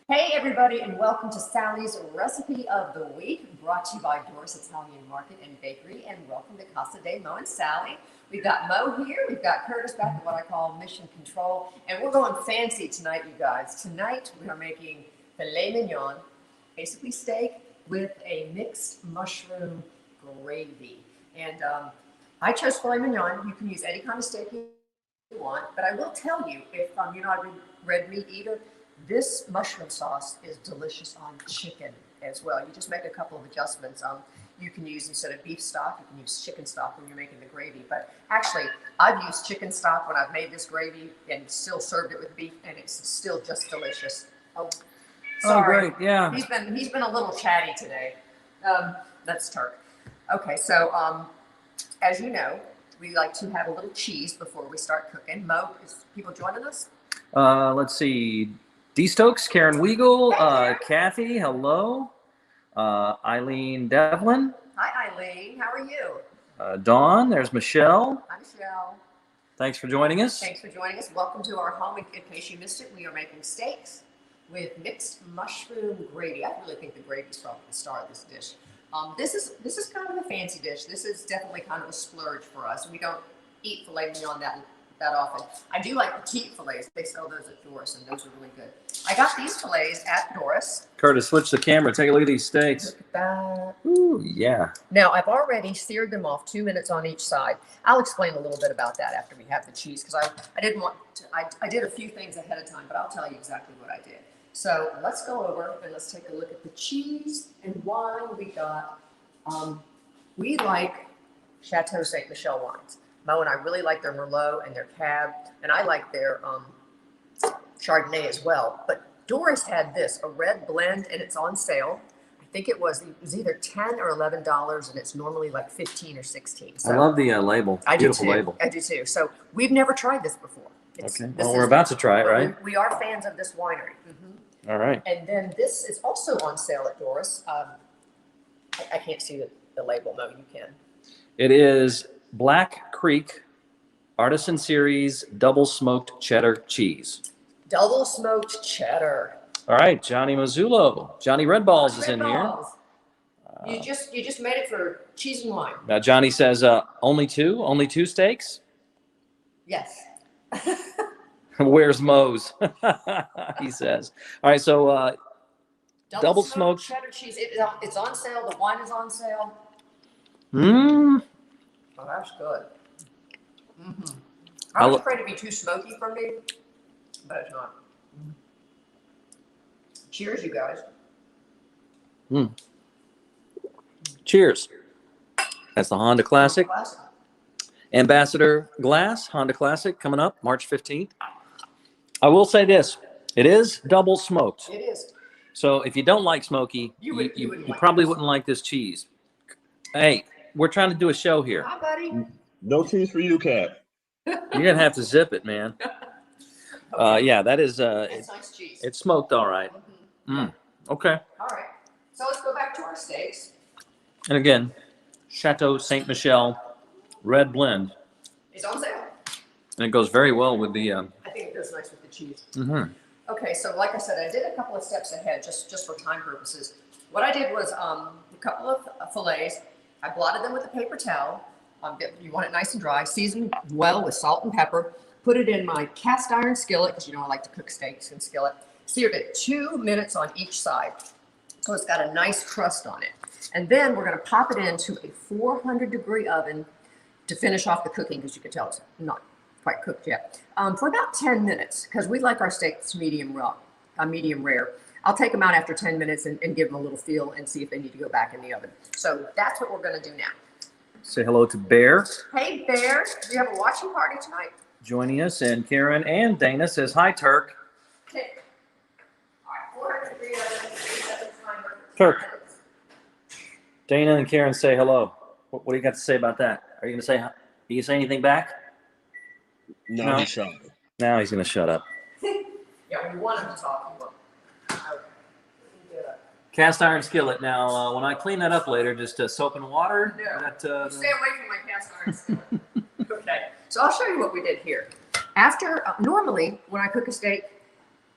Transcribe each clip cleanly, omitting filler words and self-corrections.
Hey everybody, and welcome to Sally's Recipe of the Week, brought to you by Doris Italian Market and Bakery, and welcome to Casa de Mo and Sally. We've got Mo here, we've got Curtis back at what I call Mission Control, and we're going fancy tonight, you guys. Tonight we are making filet mignon, basically steak, with a mixed mushroom gravy. And I chose filet mignon. You can use any kind of steak you want, but I will tell you, if you're not a red meat eater, this mushroom sauce is delicious on chicken as well. You just make a couple of adjustments. You can use, instead of beef stock, you can use chicken stock when you're making the gravy. But actually, I've used chicken stock when I've made this gravy and still served it with beef, and it's still just delicious. Oh, sorry. Oh, great, yeah. He's been a little chatty today. That's Turk. Okay, so as you know, we like to have a little cheese before we start cooking. Mo, is people joining us? Let's see. D. Stokes, Karen Weigel, Kathy, hello. Eileen Devlin. Hi, Eileen. How are you? Dawn, there's Michelle. Hi, Michelle. Thanks for joining us. Thanks for joining us. Welcome to our home. In case you missed it, we are making steaks with mixed mushroom gravy. I really think the gravy is probably the star of this dish. This is kind of a fancy dish. This is definitely kind of a splurge for us. We don't eat filet mignon that often. I do like petite fillets. They sell those at Doris, and those are really good. I got these fillets at Doris. Curtis, switch the camera. Take a look at these steaks. Look at that. Ooh, yeah. Now, I've already seared them off 2 minutes on each side. I'll explain a little bit about that after we have the cheese, because I didn't want to, I did a few things ahead of time, but I'll tell you exactly what I did. So let's go over and let's take a look at the cheese and wine we got. We like Chateau Ste. Michelle wines. Mo and I really like their Merlot and their Cab, and I like their Chardonnay as well. But Doris had this, a red blend, and it's on sale. I think it was either $10 or $11, and it's normally like 15 or 16. So I love the label. I Beautiful do too. label. I do too. So we've never tried this before. Okay. Well, we're about to try it, right? We are fans of this winery. Mm-hmm. All right. And then this is also on sale at Doris. I can't see the label. No, you can. It is Black Creek Artisan Series Double Smoked Cheddar Cheese. Double smoked cheddar. All right, Johnny Mazzullo. Johnny Red Balls is in here. You just made it for cheese and wine. Now, Johnny says only two steaks? Yes. Where's Moe's? He says. All right, so double smoked cheddar cheese. It's on sale. The wine is on sale. Mmm. Oh, that's good. Mm-hmm. I was afraid it'd be too smoky for me, but it's not. Cheers, you guys. Mm. Cheers. That's the Honda Classic. Ambassador Glass, Honda Classic, coming up March 15th. I will say this. It is double smoked. It is. So if you don't like smoky, you probably wouldn't like this cheese. Hey, we're trying to do a show here. Hi, buddy. No cheese for you, Cat. You're going to have to zip it, man. Okay. Yeah, that is, It's nice cheese. it's smoked all right. Mm-hmm. Okay. All right. So let's go back to our steaks. And again, Chateau Ste. Michelle Red Blend. It's on sale. And it goes very well with the... I think it goes nice with the cheese. Mm-hmm. Okay, so like I said, I did a couple of steps ahead just for time purposes. What I did was a couple of fillets. I blotted them with a paper towel. You want it nice and dry, seasoned well with salt and pepper. Put it in my cast iron skillet, because you know I like to cook steaks in skillet. Seared it 2 minutes on each side. So it's got a nice crust on it. And then we're going to pop it into a 400-degree oven to finish off the cooking, because you can tell it's not quite cooked yet, for about 10 minutes, because we like our steaks medium rare. I'll take them out after 10 minutes and give them a little feel and see if they need to go back in the oven. So that's what we're going to do now. Say hello to Bear. Hey, Bear. We have a watching party tonight. Joining us. And Karen and Dana says, hi, Turk. Okay. All right, 400 degrees oven, timer. Turk. Dana and Karen say hello. What do you got to say about that? Are you going to say anything back? No, he's shy. Now he's going to shut up. Yeah, when you want him to talk, you want. Cast iron skillet. Now, when I clean that up later, just soap and water. No. That, Stay away from my cast iron skillet. Okay, so I'll show you what we did here. After, normally, when I cook a steak,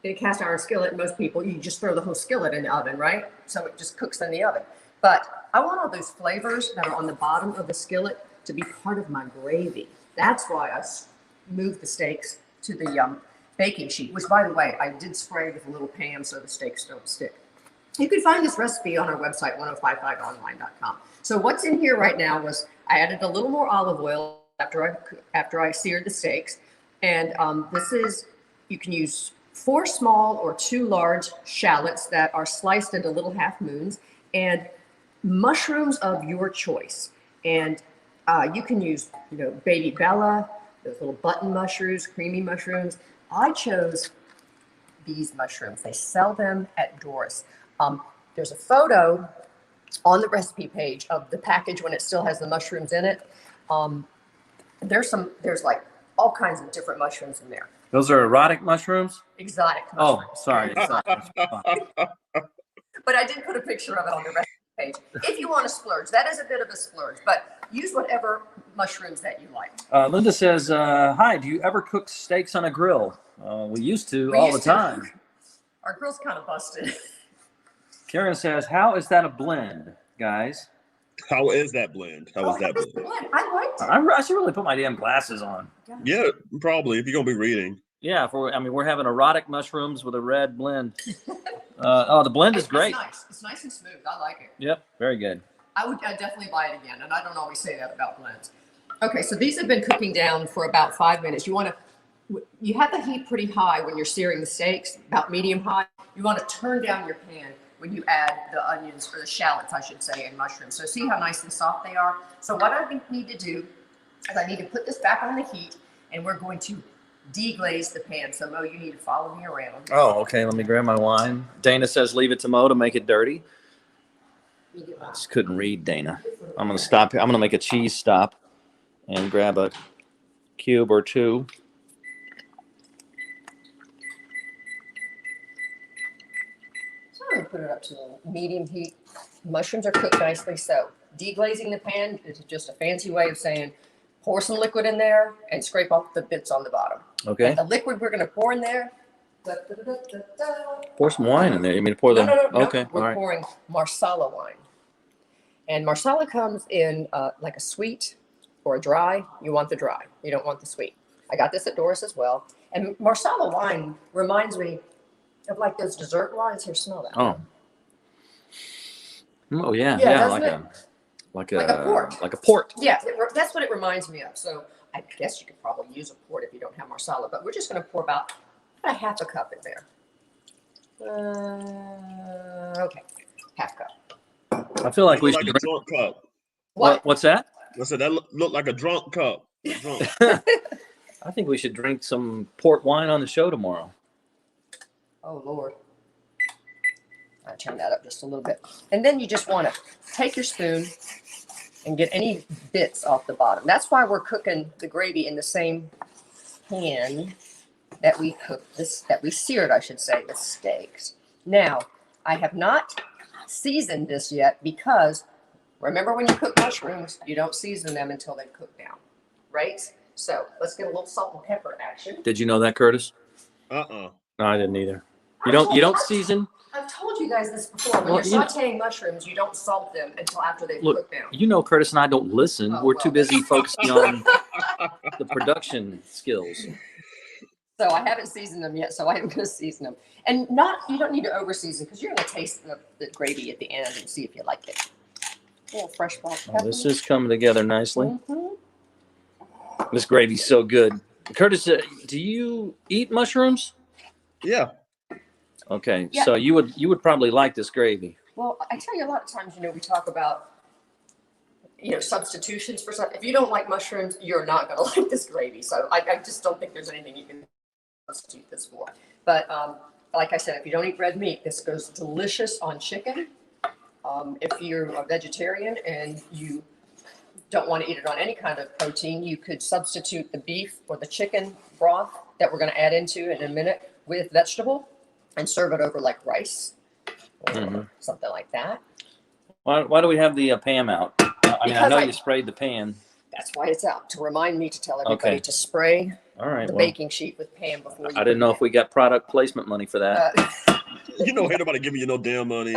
in a cast iron skillet, most people, you just throw the whole skillet in the oven, right? So it just cooks in the oven. But I want all those flavors that are on the bottom of the skillet to be part of my gravy. That's why I moved the steaks to the baking sheet, which, by the way, I did spray with a little Pam so the steaks don't stick. You can find this recipe on our website, 1055online.com. So what's in here right now was I added a little more olive oil after I seared the steaks. And this is, you can use 4 small or 2 large shallots that are sliced into little half moons, and mushrooms of your choice. And you can use, baby Bella, those little button mushrooms, creamy mushrooms. I chose these mushrooms. They sell them at Doris. There's a photo on the recipe page of the package when it still has the mushrooms in it. There's like all kinds of different mushrooms in there. Those are erotic mushrooms? Exotic Oh, mushrooms. sorry. But I did put a picture of it on the recipe page. If you want to splurge, that is a bit of a splurge, but use whatever mushrooms that you like. Linda says, hi, do you ever cook steaks on a grill? We used to all the time. Our grill's kind of busted. Karen says, how is that a blend, guys? How is that blend? How is that blend? I liked it. I should really put my damn glasses on. Yeah, probably if you're gonna be reading. Yeah, we're having erotic mushrooms with a red blend. The blend is great. It's nice. It's nice and smooth. I like it. Yep, very good. I'd definitely buy it again, and I don't always say that about blends. Okay, so these have been cooking down for about 5 minutes. You have the heat pretty high when you're searing the steaks, about medium high. You want to turn down your pan when you add the onions, or the shallots, I should say, and mushrooms. So see how nice and soft they are? So what I need to do is I need to put this back on the heat, and we're going to deglaze the pan. So Mo, you need to follow me around. Oh, okay. Let me grab my wine. Dana says leave it to Mo to make it dirty. I just couldn't read, Dana. I'm going to stop here. I'm going to make a cheese stop and grab a cube or 2. So I'm going to put it up to medium heat. Mushrooms are cooked nicely. So deglazing the pan is just a fancy way of saying pour some liquid in there and scrape off the bits on the bottom. Okay. And the liquid we're going to pour in there. Pour some wine in there. You mean to pour the? No. Okay. We're All right. pouring Marsala wine. And Marsala comes in like a sweet or a dry. You want the dry. You don't want the sweet. I got this at Doris as well. And Marsala wine reminds me of like those dessert wines. Here, smell that. Oh. Oh yeah. Yeah, Yeah. doesn't Like Like a port. Like a port. Yeah, that's what it reminds me of. So I guess you could probably use a port if you don't have Marsala, but we're just going to pour about a half a cup in there. Okay, half cup. I feel like we Look should. like a drunk cup. What's that? I said that looked like a drunk cup. Drunk. I think we should drink some port wine on the show tomorrow. Oh, Lord. I turn that up just a little bit. And then you just want to take your spoon and get any bits off the bottom. That's why we're cooking the gravy in the same pan that we seared, I should say, the steaks. Now, I have not seasoned this yet because remember when you cook mushrooms, you don't season them until they cook down, right? So let's get a little salt and pepper action. Did you know that, Curtis? Uh-uh. No, I didn't either. You don't season? I've told you guys this before. When Well, you're sauteing mushrooms, you don't salt them until after they've cooked down. You know, Curtis and I don't listen. Oh, We're too well. busy focusing on the production skills. So I haven't seasoned them yet, so I am going to season them. And you don't need to over season because you're going to taste the gravy at the end and see if you like it. A little fresh black pepper. Oh, this is coming together nicely. Mhm. This gravy's so good. Curtis, do you eat mushrooms? Yeah. Okay, Yeah. so you would probably like this gravy. Well, I tell you, a lot of times, we talk about, substitutions for something. If you don't like mushrooms, you're not going to like this gravy. So I just don't think there's anything you can substitute this for. But like I said, if you don't eat red meat, this goes delicious on chicken. If you're a vegetarian and you don't want to eat it on any kind of protein, you could substitute the beef or the chicken broth that we're going to add into in a minute with vegetable and serve it over like rice or something like that. Why do we have the Pam out? I Because know I- you sprayed the pan. That's why it's out, to remind me to tell everybody Okay. to spray All right. the Well, baking sheet with Pam before you I didn't know if we got product placement money for that. You know, ain't nobody giving you no damn money.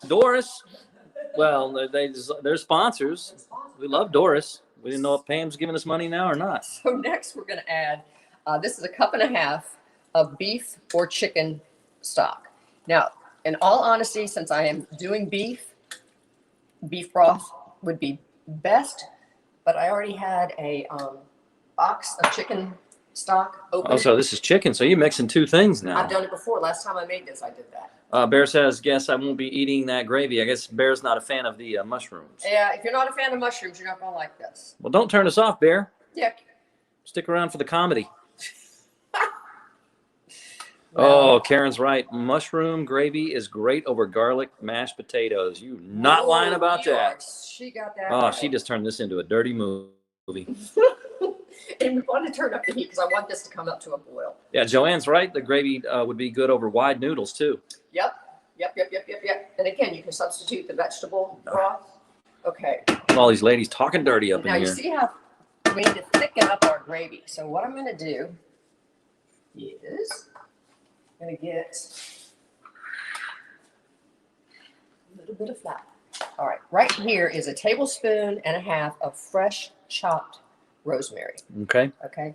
Doris. Well, they're sponsors. We love Doris. We didn't know if Pam's giving us money now or not. So next we're going to add, this is a cup and a half of beef or chicken stock. Now, in all honesty, since I am doing beef broth would be best, but I already had a box of chicken stock open. Oh, so this is chicken. So you're mixing two things now. I've done it before. Last time I made this, I did that. Bear says, guess I won't be eating that gravy. I guess Bear's not a fan of the mushrooms. Yeah, if you're not a fan of mushrooms, you're not going to like this. Well, don't turn us off, Bear. Yeah. Stick around for the comedy. Oh, Karen's right. Mushroom gravy is great over garlic mashed potatoes. You not lying about that. She got that. Oh, right. she just turned this into a dirty movie. And we want to turn up the heat because I want this to come up to a boil. Yeah, Joanne's right. The gravy would be good over wide noodles too. Yep. And again, you can substitute the vegetable broth. Okay. All these ladies talking dirty up Now in you here. see how we need to thicken up our gravy. So what I'm going to do is I'm going to get a little bit of flour. All right. Right here is a tablespoon and a half of fresh chopped rosemary. Okay. Okay.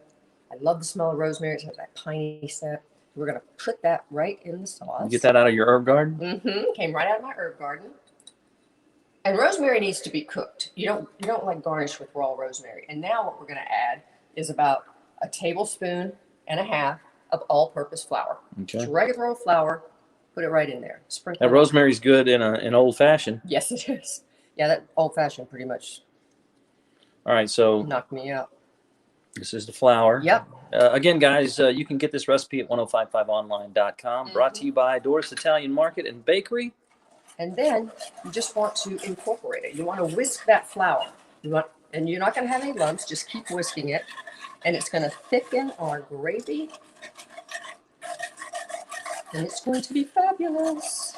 I love the smell of rosemary. It has that piney scent. We're going to put that right in the sauce. You get that out of your herb garden? Mm-hmm. Came right out of my herb garden. And rosemary needs to be cooked. You don't like garnish with raw rosemary. And now what we're going to add is about a tablespoon and a half of all-purpose flour. Okay. Just regular old flour. Put it right in there. Sprinkle. That rosemary's good in old fashioned. Yes, it is. Yeah, that old-fashioned pretty much All right, so knocked me out. this is the flour. Yep. Again, guys, you can get this recipe at 1055online.com. Brought to you by Doris Italian Market and Bakery. And then you just want to incorporate it. You want to whisk that flour. And you're not going to have any lumps. Just keep whisking it. And it's going to thicken our gravy. And it's going to be fabulous.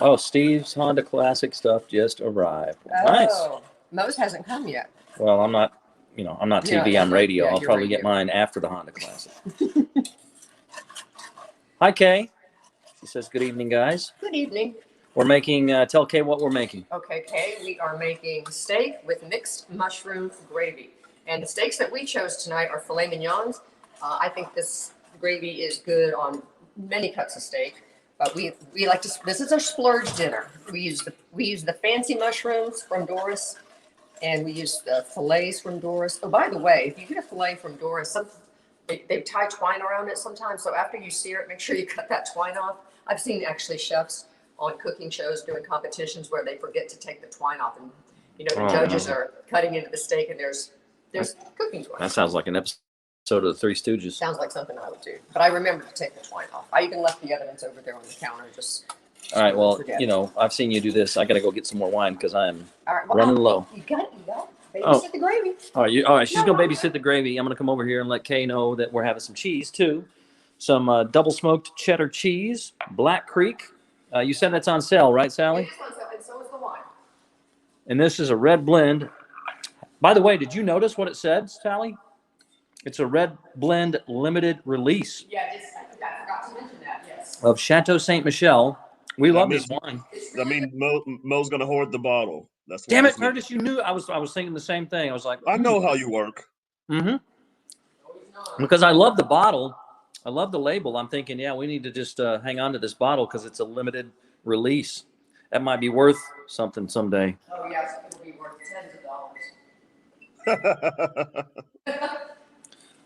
Oh, Steve's Honda Classic stuff just arrived. Nice. Oh, Moe's hasn't come yet. Well, I'm not TV, Yeah, I'm radio. yeah, I'll you're probably get radio. mine after the Honda Classic. Hi, Kay. She says, good evening, guys. Good evening. We're making, tell Kay what we're making. Okay, Kay, we are making steak with mixed mushroom gravy. And the steaks that we chose tonight are filet mignons. I think this gravy is good on many cuts of steak. But we like to, this is our splurge dinner. We use the fancy mushrooms from Doris, and we use the fillets from Doris. Oh, by the way, if you get a fillet from Doris, they tie twine around it sometimes. So after you sear it, make sure you cut that twine off. I've seen actually chefs on cooking shows doing competitions where they forget to take the twine off, and the judges are cutting into the steak, and there's cooking twine. That sounds like an episode of the Three Stooges. Sounds like something I would do, but I remember to take the twine off. I even left the other ones over there on the counter. Just All right, well, forget. I've seen you do this. I got to go get some more wine because I'm All right, well, running low. You got babysit Oh. the gravy. All right, she's going to babysit the gravy. I'm going to come over here and let Kay know that we're having some cheese, too. Some double smoked cheddar cheese, Black Creek. You said that's on sale, right, Sally? This one's up, and so is the wine. And this is a red blend. By the way, did you notice what it said, Sally? It's a red blend limited release Yeah, I forgot to mention that. Yes. of Chateau Saint Michel. We love mean- this wine. I mean, Mo's gonna hoard the bottle. That's what Damn it, this means. Curtis! You knew I was thinking the same thing. I was like, I know how you work. Mm-hmm. Because I love the bottle. I love the label. I'm thinking, yeah, we need to just hang on to this bottle because it's a limited release. That might be worth something someday. Oh yes, it will be worth tens of dollars.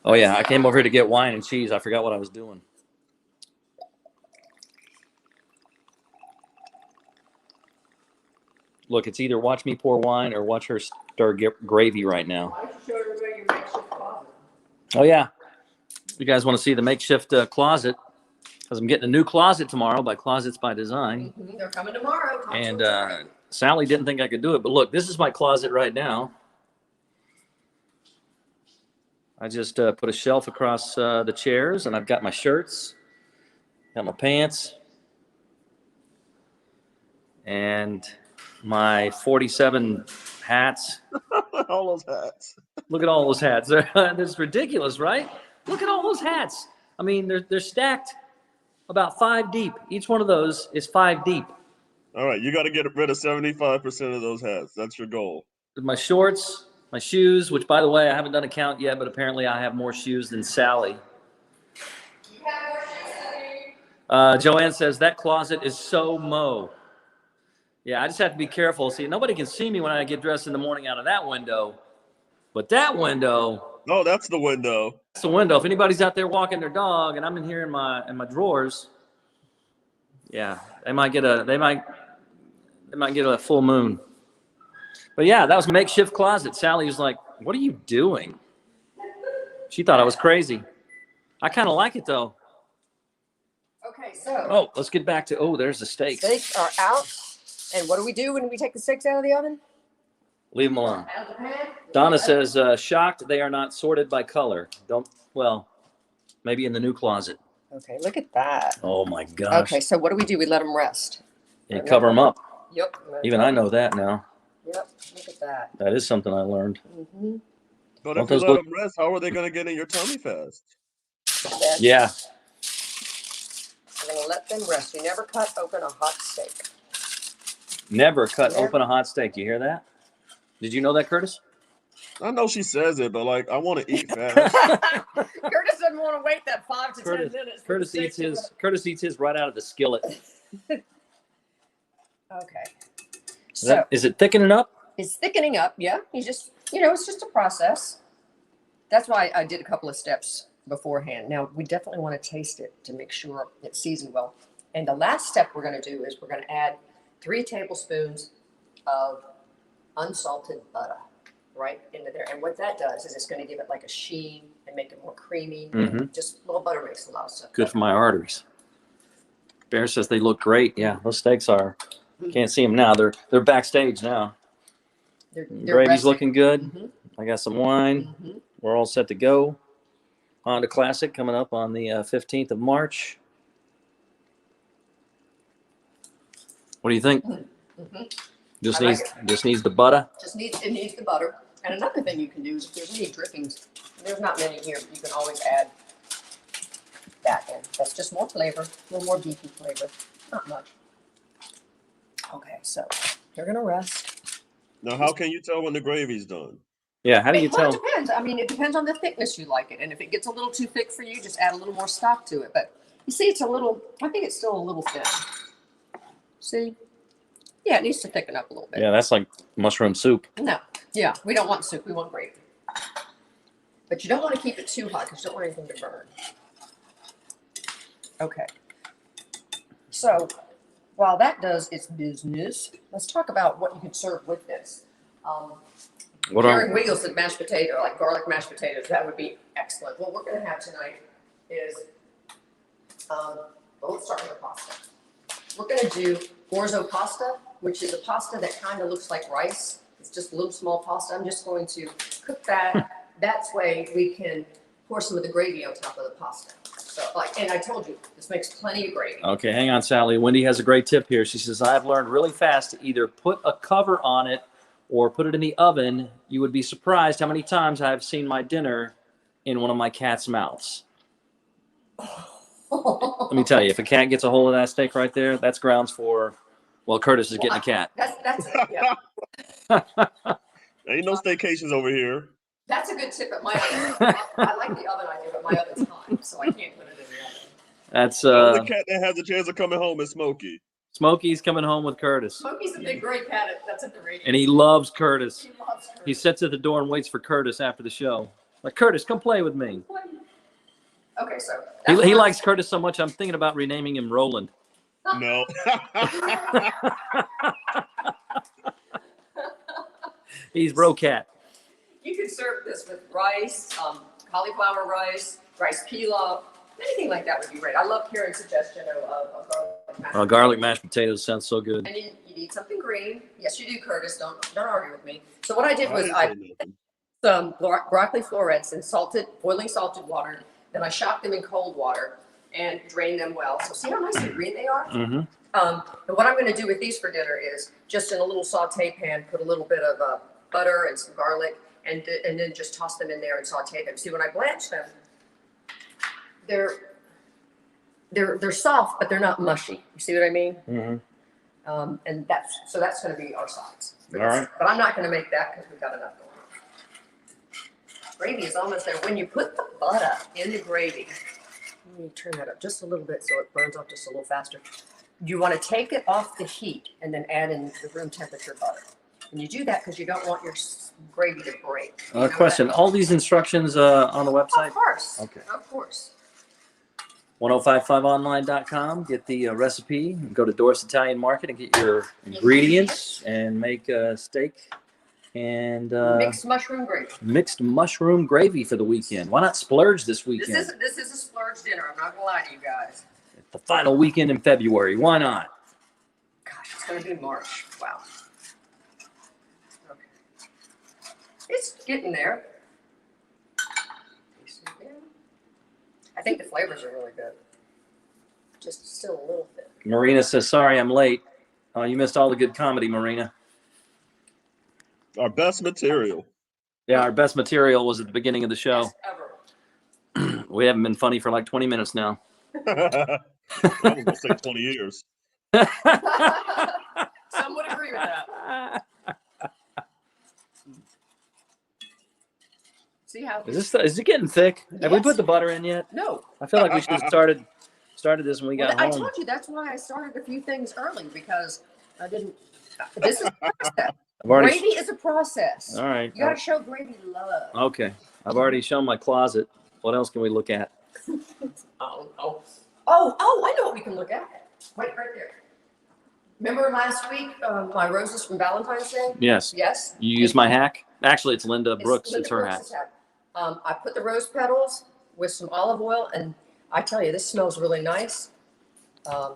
Oh yeah, I came over here to get wine and cheese. I forgot what I was doing. Look, it's either watch me pour wine or watch her stir gravy right now. Why don't you show everybody your makeshift closet? Oh yeah, you guys want to see the makeshift closet? Because I'm getting a new closet tomorrow by Closets by Design. Mhm, they're coming tomorrow. And Sally didn't think I could do it, but look, this is my closet right now. I just put a shelf across the chairs, and I've got my shirts, got my pants, and my 47 hats. All those hats. Look at all those hats. That's ridiculous, right? Look at all those hats. I mean, they're stacked about 5 deep. Each one of those is 5 deep. All right, you got to get rid of 75% of those hats. That's your goal. My shorts, my shoes, which, by the way, I haven't done a count yet, but apparently I have more shoes than Sally. Joanne says, that closet is so Mo. Yeah, I just have to be careful. See, nobody can see me when I get dressed in the morning out of that window. But that window, Oh, that's the window. that's the window. If anybody's out there walking their dog and I'm in here in my drawers, yeah, they might get a full moon. But yeah, that was a makeshift closet. Sally was like, "What are you doing?" She thought I was crazy. I kind of like it though. Okay, so Oh, let's get back to there's the steaks. steaks are out. And what do we do when we take the steaks out of the oven? Leave them alone. Out of the pan. Donna says, shocked they are not sorted by color. Maybe in the new closet. Okay, look at that. Oh my gosh. Okay, so what do? We let them rest. You cover them up. Yep. Even I know that now. Yep, look at that. That is something I learned. Mm-hmm. But Don't if you those let look- them rest, how are they going to get in your tummy fast? Yeah. We're going to let them rest. You never cut open a hot steak. Never cut Never. open a hot steak. You hear that? Did you know that, Curtis? I know she says it, but like, I want to eat fast. Curtis doesn't want to wait that 5 to 10 minutes. for the steak to Curtis eats his right out of the skillet. Okay. So Is it thickening up? it's thickening up. Yeah. You just, it's just a process. That's why I did a couple of steps beforehand. Now, we definitely want to taste it to make sure it's seasoned well. And the last step we're going to do is we're going to add 3 tablespoons of unsalted butter right into there. And what that does is it's going to give it like a sheen and make it more creamy. Mhm. Just a little butter makes a lot of stuff. Good for my arteries. Bear says they look great. Yeah, those steaks are. Can't see them now. They're backstage now. They're Gravy's resting. looking good. Mhm. I got some wine. Mhm. We're all set to go. Honda Classic coming up on the 15th of March. What do you think? Mhm. Just I like needs the butter. It needs the butter. And another thing you can do is if there's any drippings, there's not many here, but you can always add that in. That's just more flavor, a little more beefy flavor, not much. Okay, so you're gonna rest. Now, how can you tell when the gravy's done? Yeah, how do you Well, tell? it depends. I mean, it depends on the thickness you like it. And if it gets a little too thick for you, just add a little more stock to it. But you see, I think it's still a little thin. See? Yeah, it needs to thicken up a little bit. Yeah, that's like mushroom soup. No, yeah, we don't want soup. We want gravy. But you don't want to keep it too hot because you don't want anything to burn. Okay. So while that does its business, let's talk about what you can serve with this. What Karen are Wiegel said mashed potato, like garlic mashed potatoes. That would be excellent. What we're going to have tonight is, let's start with the pasta. We're going to do orzo pasta, which is a pasta that kind of looks like rice. It's just a little small pasta. I'm just going to cook that. That's way we can pour some of the gravy on top of the pasta. So, and I told you, this makes plenty of gravy. Okay, hang on, Sally. Wendy has a great tip here. She says, I've learned really fast to either put a cover on it or put it in the oven. You would be surprised how many times I've seen my dinner in one of my cat's mouths. Let me tell you, if a cat gets a hold of that steak right there, that's grounds for, Curtis is getting a cat. That's yeah. Ain't no staycations over here. That's a good tip at my oven. I like the oven idea, but my oven's hot, so I can't put it in the oven. That's The only cat that has a chance of coming home is Smokey. Smokey's coming home with Curtis. Smokey's a big gray cat. That's at the radio. And he loves Curtis. He loves her. He sits at the door and waits for Curtis after the show. Like, Curtis, come play with me. Okay, so He likes Curtis so much, I'm thinking about renaming him Roland. No. He's Bro Cat. You can serve this with rice, cauliflower rice, rice pilaf, anything like that would be great. I love Karen's suggestion of garlic mashed Garlic mashed potatoes sounds so good. And you need something green. Yes, you do, Curtis. Don't argue with me. So what I did was I put some broccoli florets in boiling salted water. Then I shocked them in cold water. and drain them well. So see how nice and green they are? Mm-hmm. And what I'm going to do with these for dinner is just in a little saute pan, put a little bit of butter and some garlic, and then just toss them in there and saute them. See, when I blanch them, they're soft, but they're not mushy. You see what I mean? Mm-hmm. And that's going to be our sides. All right. But I'm not going to make that because we've got enough going on. Gravy is almost there. When you put the butter in the gravy, let me turn that up just a little bit so it burns off just a little faster. You want to take it off the heat and then add in the room temperature butter. And you do that because you don't want your gravy to break. You know Question. what I mean? All these instructions on the website? Of course. Okay. Of course. 1055online.com. Get the recipe. Go to Doris Italian Market and get your ingredients and make a steak and Mixed mushroom gravy. mixed mushroom gravy for the weekend. Why not splurge this weekend? This is a splurge dinner. I'm not going to lie to you guys. The final weekend in February. Why not? Gosh, it's going to be March. Wow. Okay. It's getting there. I think the flavors are really good. Just still a little bit. Marina says, sorry, I'm late. Oh, you missed all the good comedy, Marina. Our best material. Yeah, our best material was at the beginning of the show. Best ever. We haven't been funny for like 20 minutes now. I was gonna say 20 years. Some would agree with that. See how? Is it getting thick? Have we Yes. put the butter in yet? No. I feel like we should have started this when we got I home. told you that's why I started a few things early because I didn't. This is a process. I've already. Gravy is a process. All right. You got to show gravy love. Okay. I've already shown my closet. What else can we look at? Oh, I know what we can look at. Wait, right there. Remember last week, my roses from Valentine's Day? Yes. Yes. You use my hack? Actually, it's Linda Brooks. Linda It's her hack. Brooks' hack. I put the rose petals with some olive oil, and I tell you, this smells really nice.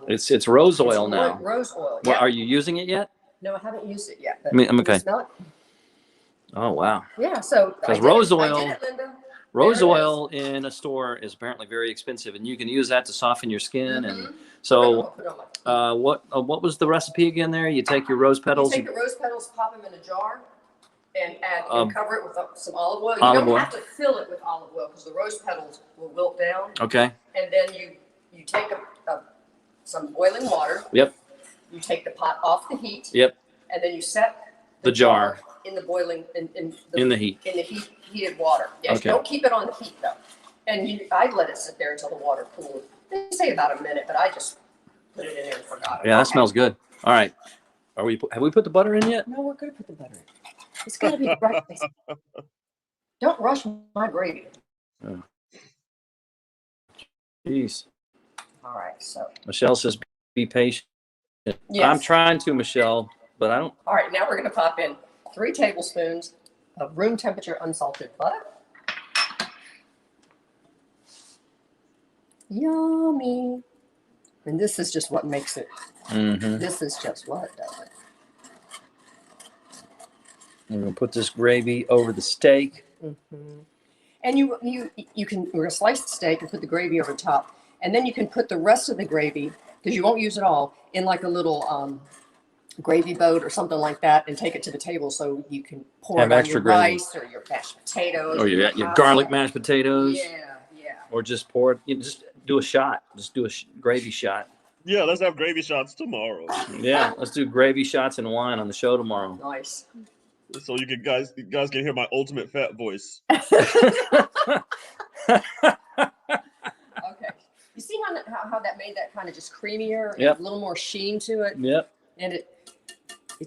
It's rose oil now. Rose oil. Well, Yeah. are you using it yet? No, I haven't used it yet. But I'm can you okay. smell it? Oh, wow. Yeah. So I 'Cause did rose it. I oil- did it, Linda. Rose There it is. oil in a store is apparently very expensive, and you can use that to soften your skin. And Mhm. so, Put it on my- what was the recipe again? There, you take your rose You petals. take the rose petals, pop them in a jar, and Um, cover it with some olive oil. You olive don't oil. have to fill it with olive oil because the rose petals will wilt down. Okay. And then you take some boiling water. Yep. You take the pot off the heat. Yep. And then you set The jar in the boiling in in the heat. heated water. Yes. Okay. Don't keep it on the heat though. And I let it sit there until the water cooled. They say about a minute, but I just put it in there and forgot it. Yeah, that Okay. smells good. All right. Have we put the butter in yet? No, we're gonna put the butter in. It's gotta be the right place. Don't rush my gravy. Jeez. All right, so Michelle says, be patient. yes. I'm trying to, Michelle, but I don't. All right, now we're gonna pop in 3 tablespoons of room temperature unsalted butter. Yummy. And this is just what makes it. Mm-hmm. This is just what does it. I'm going to put this gravy over the steak. Mm-hmm. And you can, we're gonna slice the steak and put the gravy over top, and then you can put the rest of the gravy, because you won't use it all, in like a little gravy boat or something like that, and take it to the table so you can pour Have it on extra your gravy. rice or your mashed potatoes. Or your garlic mashed potatoes. Yeah, yeah. Or just pour it. Just do a shot. Just do a gravy shot. Yeah, let's have gravy shots tomorrow. Yeah, let's do gravy shots and wine on the show tomorrow. Nice. So you guys can hear my ultimate fat voice. Okay. You see how that made that kind of just creamier, and Yep. a little more sheen to it, Yep. and it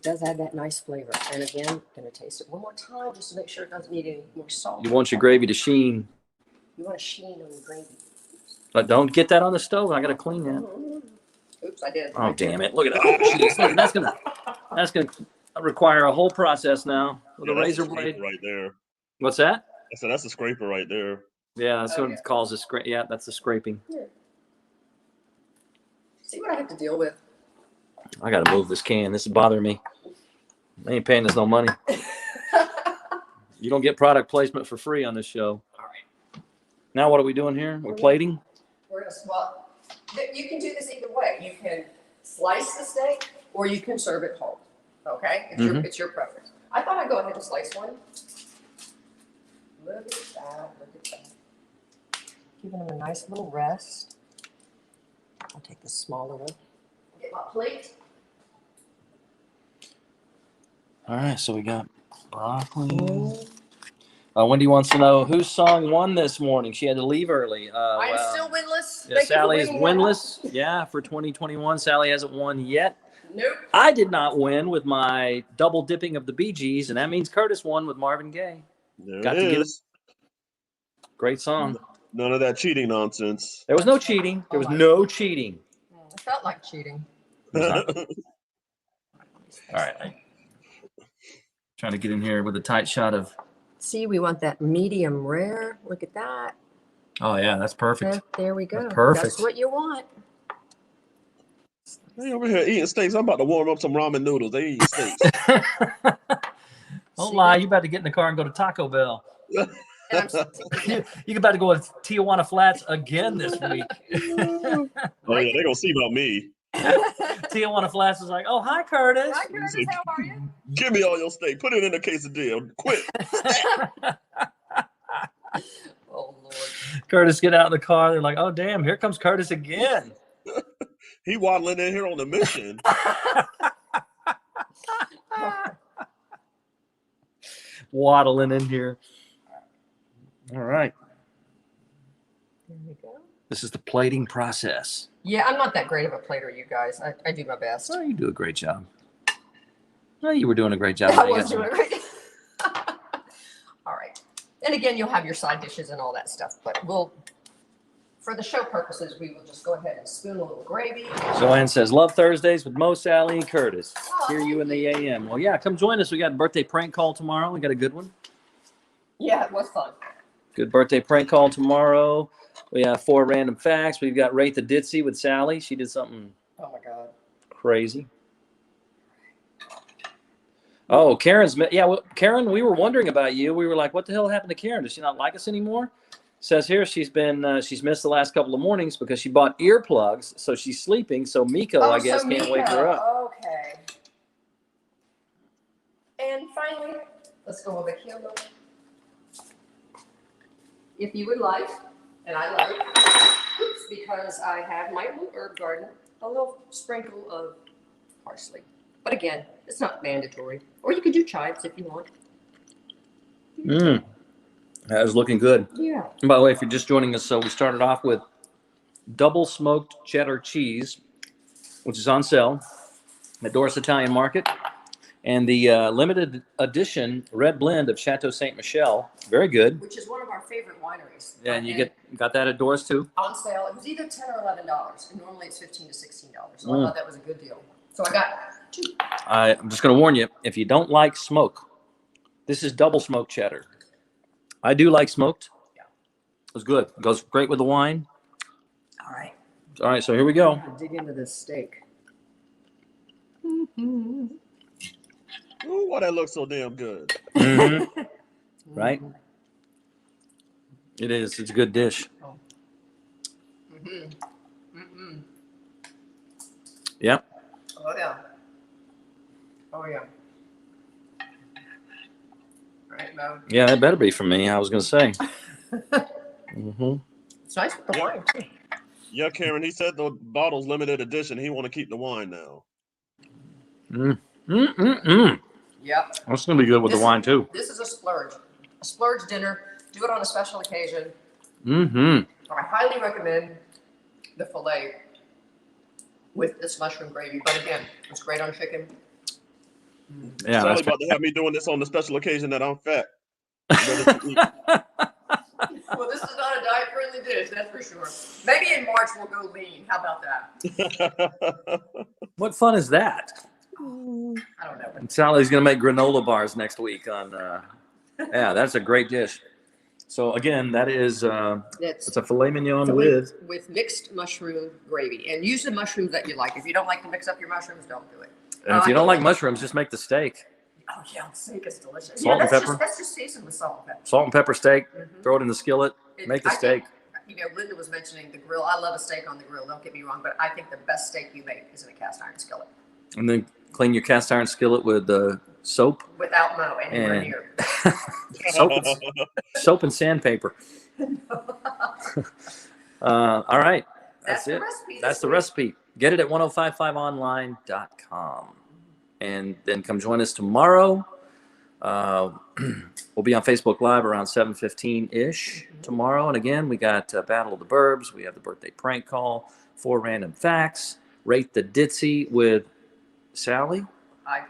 does add that nice flavor. And again, gonna taste it one more time just to make sure it doesn't need any more salt. You want your gravy to sheen, You want a sheen on the gravy. but don't get that on the stove. I got to clean that. Oops, I did. Oh, damn it. Look at that. Oh, jeez. Look, that's gonna require a whole process now with Yeah, a that's razor a scraper blade. right there. What's that? I said that's a scraper right there. Yeah, that's what Okay. it calls a scrape. Yeah, that's the scraping. See what I have to deal with. I got to move this can. This is bothering me. They ain't paying us no money. You don't get product placement for free on this show. All right. Now what are we doing here? We're plating? We're gonna swap. You can do this either way. You can slice the steak or you can serve it whole. Okay? It's your preference. I thought I'd go ahead and slice one. Look at that. Look at that. Giving them a nice little rest. I'll take the smaller one. Get my plate. All right, so we got broccoli. Wendy wants to know whose song won this morning. She had to leave early. I'm still winless. Yeah, Sally is winless. Yeah, for 2021. Sally hasn't won yet. Nope. I did not win with my double dipping of the Bee Gees, and that means Curtis won with Marvin Gaye. There Got it to get is. Great song. None of that cheating nonsense. There was no cheating. There was no cheating. It felt like cheating. All right. Trying to get in here with a tight shot of. See, we want that medium rare. Look at that. Oh, yeah, that's perfect. There we go. That's perfect. That's what you want. They over here eating steaks. I'm about to warm up some ramen noodles. They eat steaks. Don't lie. You about to get in the car and go to Taco Bell. You about to go to Tijuana Flats again this week. Oh, yeah, they're going to see about me. Tijuana Flats is like, oh, hi, Curtis. Hi, Curtis. How are you? Give me all your steak. Put it in a quesadilla. Quick. Oh, Lord. Curtis get out of the car. They're like, oh, damn, here comes Curtis again. He waddling in here on a mission. Waddling in here. All right. There we go. This is the plating process. Yeah, I'm not that great of a plater, you guys. I do my best. Oh, you do a great job. Oh, you were doing a great job. I was doing great. All right. And again, you'll have your side dishes and all that stuff, but for the show purposes, we will just go ahead and spoon a little gravy. Joanne says, love Thursdays with Mo, Sally, and Curtis. Hear you in the AM. Well, yeah, come join us. We got a birthday prank call tomorrow. We got a good one. Yeah, it was fun. Good birthday prank call tomorrow. We have 4 random facts. We've got Rate the Ditzy with Sally. She did something Oh, my God. crazy. Oh, Karen's. Yeah, well, Karen, we were wondering about you. We were like, what the hell happened to Karen? Does she not like us anymore? Says here she's missed the last couple of mornings because she bought earplugs, so she's sleeping. So Miko, I guess, can't wake her up. Okay. And finally, let's go over here. If you would like, and I like, because I have my little herb garden, a little sprinkle of parsley. But again, it's not mandatory. Or you could do chives if you want. That was looking good. Yeah. And by the way, if you're just joining us, so we started off with double smoked cheddar cheese, which is on sale at Doris Italian Market, and the limited edition red blend of Chateau Ste. Michelle. Very good. Which is one of our favorite wineries. Yeah, and you got that at Doris too? On sale. It was either $10 or $11. And normally it's $15 to $16. So I thought that was a good deal. So I got 2. I'm just going to warn you, if you don't like smoke, this is double smoked cheddar. I do like smoked. Yeah. It was good. It goes great with the wine. All right. All right, so here we go. I'll dig into this steak. Ooh, why that looks so damn good? Mm-hmm. Right? It is. It's a good dish. Yep. Oh, yeah. Oh, yeah. Right, Mo? Yeah, that better be for me. I was going to say. It's nice with the wine, too. Yeah, Karen, he said the bottle's limited edition. He want to keep the wine now. Yep. That's going to be good with the wine, too. This is a splurge. A splurge dinner. Do it on a special occasion. Mm-hmm. I highly recommend the filet with this mushroom gravy. But again, it's great on chicken. Yeah, Sally that's about to have me doing this on the special occasion that I'm fat. Well, this is not a diet-friendly dish, that's for sure. Maybe in March we'll go lean. How about that? What fun is that? I don't know. And Sally's going to make granola bars next week on. Yeah, that's a great dish. So again, that is it's a filet mignon with mixed mushroom gravy, and use the mushrooms that you like. If you don't like to mix up your mushrooms, don't do it. And if you don't like mushrooms, just make the steak. Oh yeah, steak is delicious. Salt and pepper. That's just seasoned with salt and pepper. Salt and pepper steak. Throw it in the skillet. Make the steak. you know, Linda was mentioning the grill. I love a steak on the grill. Don't get me wrong, but I think the best steak you make is in a cast iron skillet. And then clean your cast iron skillet with soap. Without Mo anywhere And- near. Soap and sandpaper. All right. That's the it. recipe. That's the recipe. Get it at 1055online.com. And then come join us tomorrow. We'll be on Facebook Live around 7:15-ish tomorrow. And again, we got Battle of the Burbs. We have the birthday prank call, 4 random facts, Rate the Ditzy with Sally. I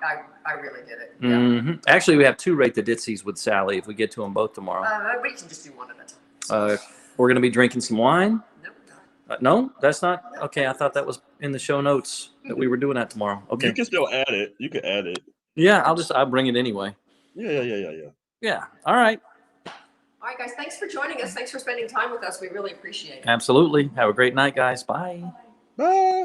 really did it. Yeah. Mhm. Actually, we have 2 Rate the Ditsies with Sally if we get to them both tomorrow. We can just do one at a time. We're going to be drinking some wine. Nope. No, that's not. Okay, I thought that was in the show notes that we were doing that tomorrow. Okay. You can still add it. You can add it. Yeah, I'll bring it anyway. Yeah. Yeah. All right. All right, guys. Thanks for joining us. Thanks for spending time with us. We really appreciate it. Absolutely. Have a great night, guys. Bye. Bye.